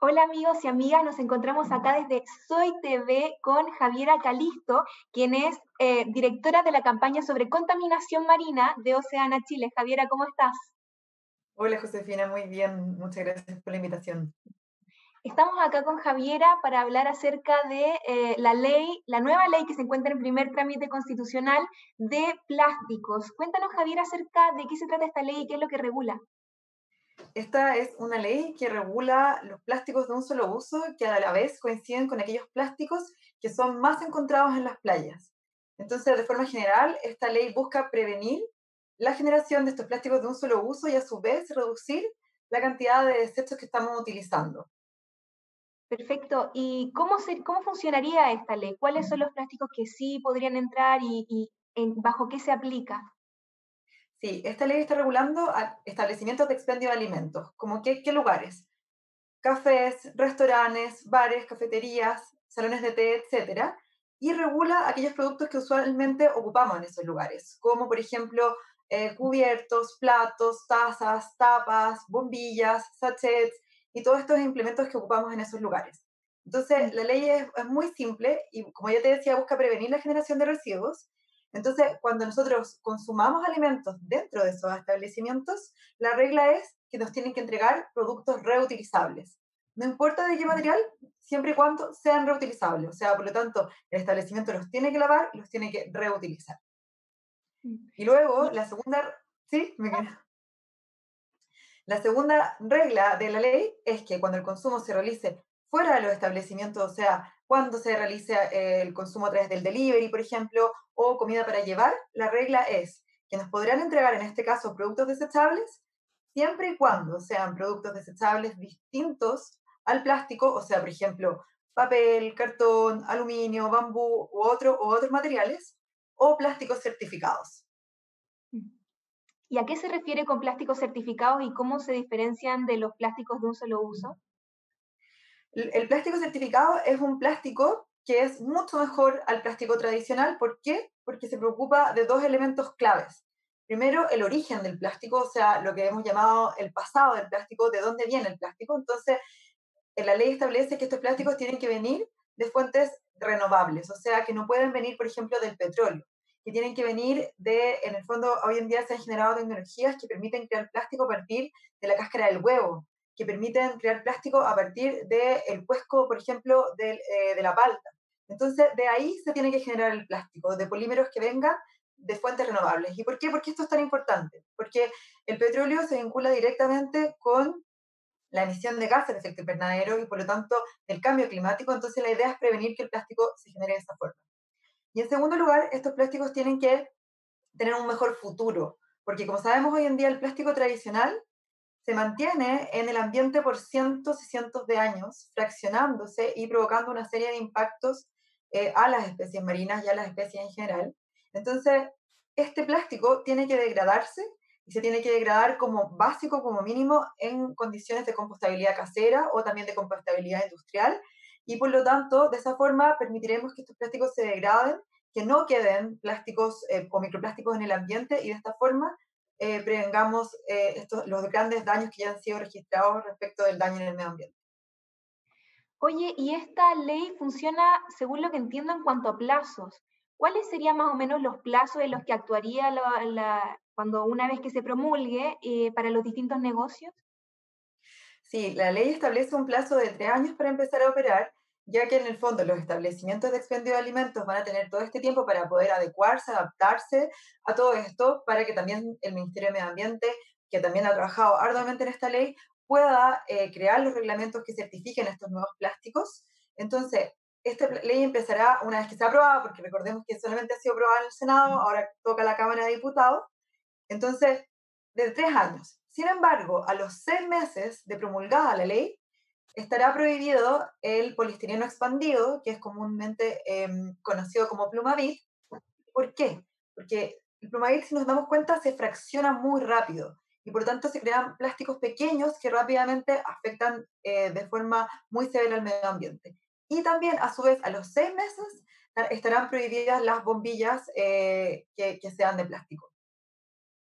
Hola amigos y amigas, nos encontramos acá desde Soy TV con Javiera Calisto, quien es directora de la campaña sobre contaminación marina de Oceana Chile. Javiera, ¿cómo estás? Hola Josefina, muy bien, muchas gracias por la invitación. Estamos acá con Javiera para hablar acerca de la ley, la nueva ley que se encuentra en primer trámite constitucional de plásticos. Cuéntanos, Javiera, acerca de qué se trata esta ley y qué es lo que regula. Esta es una ley que regula los plásticos de un solo uso que a la vez coinciden con aquellos plásticos que son más encontrados en las playas. Entonces, de forma general, esta ley busca prevenir la generación de estos plásticos de un solo uso y a su vez reducir la cantidad de desechos que estamos utilizando. Perfecto. ¿Y cómo funcionaría esta ley? ¿Cuáles son los plásticos que sí podrían entrar y bajo qué se aplica? Sí, esta ley está regulando a establecimientos de expendio de alimentos, como qué lugares. Cafés, restaurantes, bares, cafeterías, salones de té, etcétera, y regula aquellos productos que usualmente ocupamos en esos lugares, como por ejemplo cubiertos, platos, tazas, tapas, bombillas, sachets y todos estos implementos que ocupamos en esos lugares. Entonces, la ley es muy simple y, como ya te decía, busca prevenir la generación de residuos. Entonces, cuando nosotros consumamos alimentos dentro de esos establecimientos, la regla es que nos tienen que entregar productos reutilizables. No importa de qué material, siempre y cuando sean reutilizables. O sea, por lo tanto, el establecimiento los tiene que lavar y los tiene que reutilizar. Mm. Y luego, Y ¿sí? La segunda regla de la ley es que cuando el consumo se realice fuera de los establecimientos, o sea, cuando se realice el consumo a través del delivery, por ejemplo, o comida para llevar, la regla es que nos podrán entregar, en este caso, productos desechables, siempre y cuando sean productos desechables distintos al plástico, o sea, por ejemplo, papel, cartón, aluminio, bambú u otros materiales, o plásticos certificados. ¿Y a qué se refiere con plásticos certificados y cómo se diferencian de los plásticos de un solo uso? El plástico certificado es un plástico que es mucho mejor al plástico tradicional. ¿Por qué? Porque se preocupa de dos elementos claves. Primero, el origen del plástico, o sea, lo que hemos llamado el pasado del plástico, de dónde viene el plástico. Entonces, la ley establece que estos plásticos tienen que venir de fuentes renovables, o sea, que no pueden venir, por ejemplo, del petróleo, que tienen que venir en el fondo, hoy en día se han generado tecnologías que permiten crear plástico a partir de la cáscara del huevo, que permiten crear plástico a partir del cuesco, por ejemplo, de la palta. Entonces, de ahí se tiene que generar el plástico, de polímeros que vengan de fuentes renovables. ¿Y por qué? Porque esto es tan importante. Porque el petróleo se vincula directamente con la emisión de gases de efecto invernadero y por lo tanto el cambio climático. Entonces la idea es prevenir que el plástico se genere de esa forma. Y en segundo lugar, estos plásticos tienen que tener un mejor futuro, porque como sabemos hoy en día el plástico tradicional se mantiene en el ambiente por cientos y cientos de años, fraccionándose y provocando una serie de impactos a las especies marinas y a las especies en general. Entonces, este plástico tiene que degradarse y se tiene que degradar como básico, como mínimo, en condiciones de compostabilidad casera o también de compostabilidad industrial. Y por lo tanto, de esa forma permitiremos que estos plásticos se degraden, que no queden plásticos o microplásticos en el ambiente y de esta forma prevengamos los grandes daños que ya han sido registrados respecto del daño en el medio ambiente. Oye, y esta ley funciona, según lo que entiendo, en cuanto a plazos. ¿Cuáles serían más o menos los plazos en los que actuaría cuando una vez que se promulgue para los distintos negocios? Sí, la ley establece un plazo de 3 años para empezar a operar, ya que en el fondo los establecimientos de expendio de alimentos van a tener todo este tiempo para poder adecuarse, adaptarse a todo esto, para que también el Ministerio de Medio Ambiente, que también ha trabajado arduamente en esta ley, pueda crear los reglamentos que certifiquen estos nuevos plásticos. Entonces, esta ley empezará una vez que sea aprobada, porque recordemos que solamente ha sido aprobada en el Senado, ahora toca la Cámara de Diputados. Entonces, de 3 años. Sin embargo, a los 6 meses de promulgada la ley, estará prohibido el poliestireno expandido, que es comúnmente conocido como Plumavit. ¿Por qué? Porque el Plumavit, si nos damos cuenta, se fracciona muy rápido y por tanto se crean plásticos pequeños que rápidamente afectan de forma muy severa al medio ambiente. Y también, a su vez, a los 6 meses estarán prohibidas las bombillas que sean de plástico.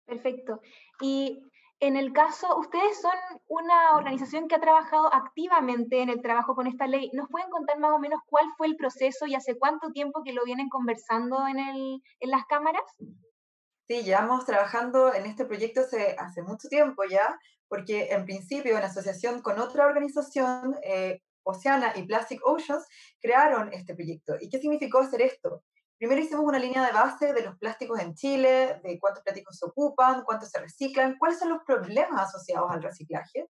Perfecto. Y En el caso, ustedes son una organización que ha trabajado activamente en el trabajo con esta ley. ¿Nos pueden contar más o menos cuál fue el proceso y hace cuánto tiempo que lo vienen conversando en las cámaras? Sí, llevamos trabajando en este proyecto hace mucho tiempo ya, porque en principio, en asociación con otra organización, Oceana y Plastic Oceans, crearon este proyecto. ¿Y qué significó hacer esto? Primero hicimos una línea de base de los plásticos en Chile, de cuántos plásticos se ocupan, cuántos se reciclan, cuáles son los problemas asociados al reciclaje.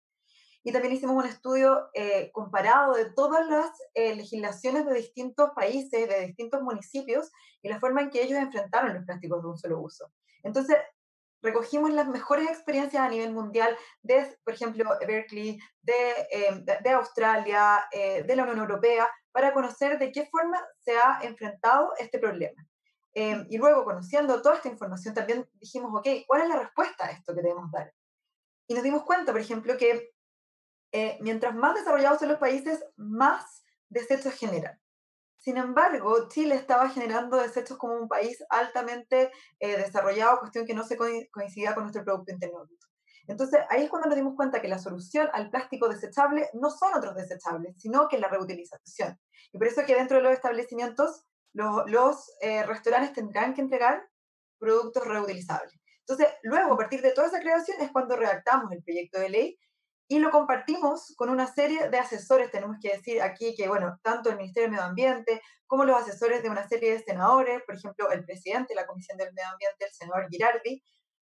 Y también hicimos un estudio comparado de todas las legislaciones de distintos países, de distintos municipios, y la forma en que ellos enfrentaron los plásticos de un solo uso. Entonces, recogimos las mejores experiencias a nivel mundial de, por ejemplo, Berkeley, de Australia, de la Unión Europea, para conocer de qué forma se ha enfrentado este problema. Y luego, conociendo toda esta información, también dijimos, ok, ¿cuál es la respuesta a esto que debemos dar? Y nos dimos cuenta, por ejemplo, que mientras más desarrollados son los países, más desechos generan. Sin embargo, Chile estaba generando desechos como un país altamente desarrollado, cuestión que no se coincidía con nuestro Producto Interno Bruto. Entonces, ahí es cuando nos dimos cuenta que la solución al plástico desechable no son otros desechables, sino que la reutilización. Y por eso que dentro de los establecimientos, los restaurantes tendrán que entregar productos reutilizables. Entonces, luego, a partir de toda esa creación, es cuando redactamos el proyecto de ley y lo compartimos con una serie de asesores. Tenemos que decir aquí que, bueno, tanto el Ministerio de Medio Ambiente como los asesores de una serie de senadores, por ejemplo, el presidente de la Comisión del Medio Ambiente, el senador Girardi,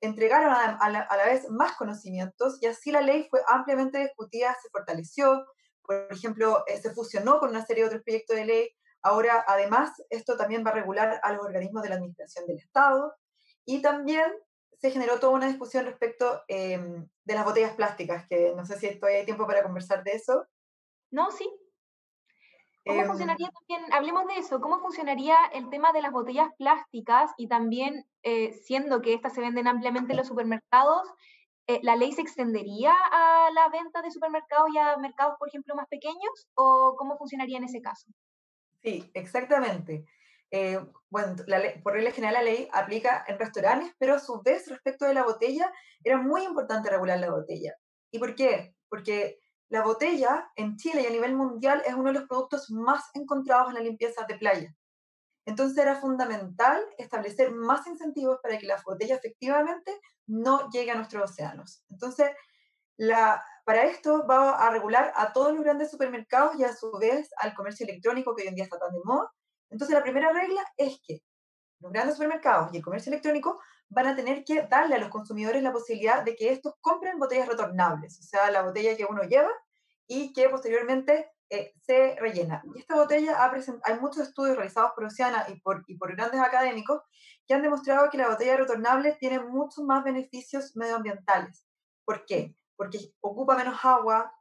entregaron a la vez más conocimientos y así la ley fue ampliamente discutida, se fortaleció, por ejemplo, se fusionó con una serie de otros proyectos de ley. Ahora, además, esto también va a regular a los organismos de la Administración del Estado y también se generó toda una discusión respecto de las botellas plásticas, que no sé si todavía hay tiempo para conversar de eso. No, sí. ¿Cómo Eh, funcionaría también, hablemos de eso, cómo funcionaría el tema de las botellas plásticas y también, siendo que estas se venden ampliamente en los supermercados, ¿la ley se extendería a la venta de supermercados y a mercados, por ejemplo, más pequeños? ¿O cómo funcionaría en ese caso? sí, exactamente. Bueno, por regla general la ley aplica en restaurantes, pero a su vez respecto de la botella, era muy importante regular la botella. ¿Y por qué? Porque la botella en Chile y a nivel mundial es uno de los productos más encontrados en la limpieza de playa. Entonces era fundamental establecer más incentivos para que la botella efectivamente no llegue a nuestros océanos. Entonces, para esto va a regular a todos los grandes supermercados y a su vez al comercio electrónico que hoy en día está tan de moda. Entonces la primera regla es que los grandes supermercados y el comercio electrónico van a tener que darle a los consumidores la posibilidad de que estos compren botellas retornables, o sea, la botella que uno lleva y que posteriormente se rellena. Y esta botella hay muchos estudios realizados por Oceana y por grandes académicos que han demostrado que la botella retornable tiene muchos más beneficios medioambientales. ¿Por qué? Porque ocupa menos agua,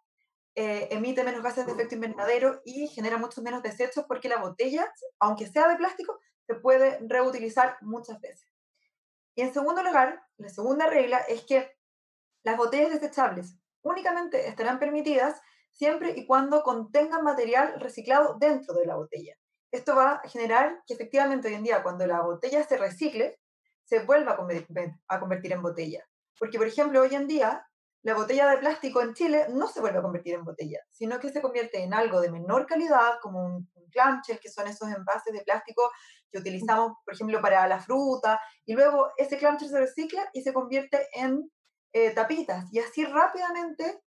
emite menos gases de efecto invernadero y genera muchos menos desechos porque la botella, aunque sea de plástico, se puede reutilizar muchas veces. Y en segundo lugar, la segunda regla es que las botellas desechables únicamente estarán permitidas siempre y cuando contengan material reciclado dentro de la botella. Esto va a generar que efectivamente hoy en día cuando la botella se recicle, se vuelva a convertir en botella. Porque, por ejemplo, hoy en día la botella de plástico en Chile no se vuelve a convertir en botella, sino que se convierte en algo de menor calidad, como un clamshell, que son esos envases de plástico que utilizamos, por ejemplo, para la fruta, y luego ese clamshell se recicla y se convierte en tapitas y así rápidamente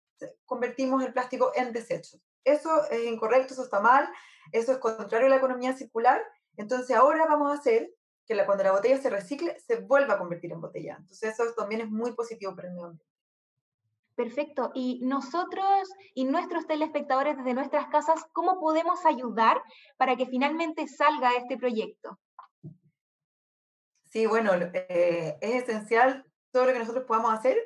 convertimos el plástico en desechos. Eso es incorrecto, eso está mal, eso es contrario a la economía circular. Entonces ahora vamos a hacer que cuando la botella se recicle se vuelva a convertir en botella. Entonces eso también es muy positivo para el medio ambiente. Perfecto. Y nosotros y nuestros telespectadores desde nuestras casas, ¿cómo podemos ayudar para que finalmente salga este proyecto? Sí, bueno, es esencial todo lo que nosotros podamos hacer.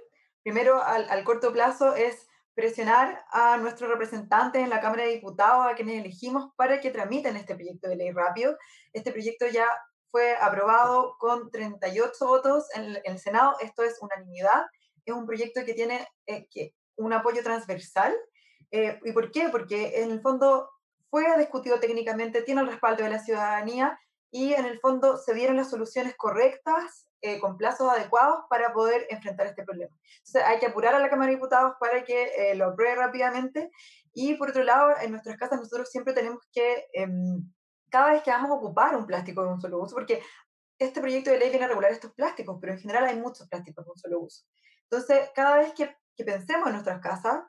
Primero, al corto plazo, es presionar a nuestros representantes en la Cámara de Diputados, a quienes elegimos, para que tramiten este proyecto de ley rápido. Este proyecto ya fue aprobado con 38 votos en el Senado. Esto es unanimidad. Es un proyecto que tiene un apoyo transversal. ¿Y por qué? Porque en el fondo fue discutido técnicamente, tiene el respaldo de la ciudadanía y en el fondo se dieron las soluciones correctas con plazos adecuados para poder enfrentar este problema. Entonces hay que apurar a la Cámara de Diputados para que lo apruebe rápidamente. Y por otro lado, en nuestras casas nosotros siempre tenemos que, cada vez que vamos a ocupar un plástico de un solo uso, porque este proyecto de ley viene a regular estos plásticos, pero en general hay muchos plásticos de un solo uso. Entonces, cada vez que pensemos en nuestras casas,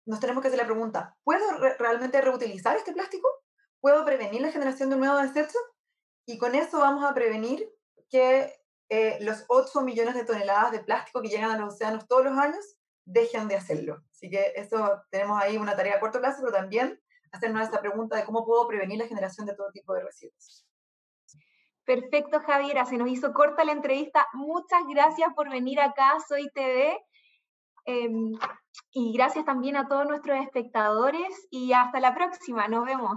nos tenemos que hacer la pregunta, ¿puedo realmente reutilizar este plástico? ¿Puedo prevenir la generación de un nuevo desecho? Y con eso vamos a prevenir que los 8 millones de toneladas de plástico que llegan a los océanos todos los años dejen de hacerlo. Así que eso tenemos ahí una tarea a corto plazo, pero también hacernos esa pregunta de cómo puedo prevenir la generación de todo tipo de residuos. Perfecto, Javiera, se nos hizo corta la entrevista. Muchas gracias por venir acá a Soy TV. Y gracias también a todos nuestros espectadores y hasta la próxima. Nos vemos.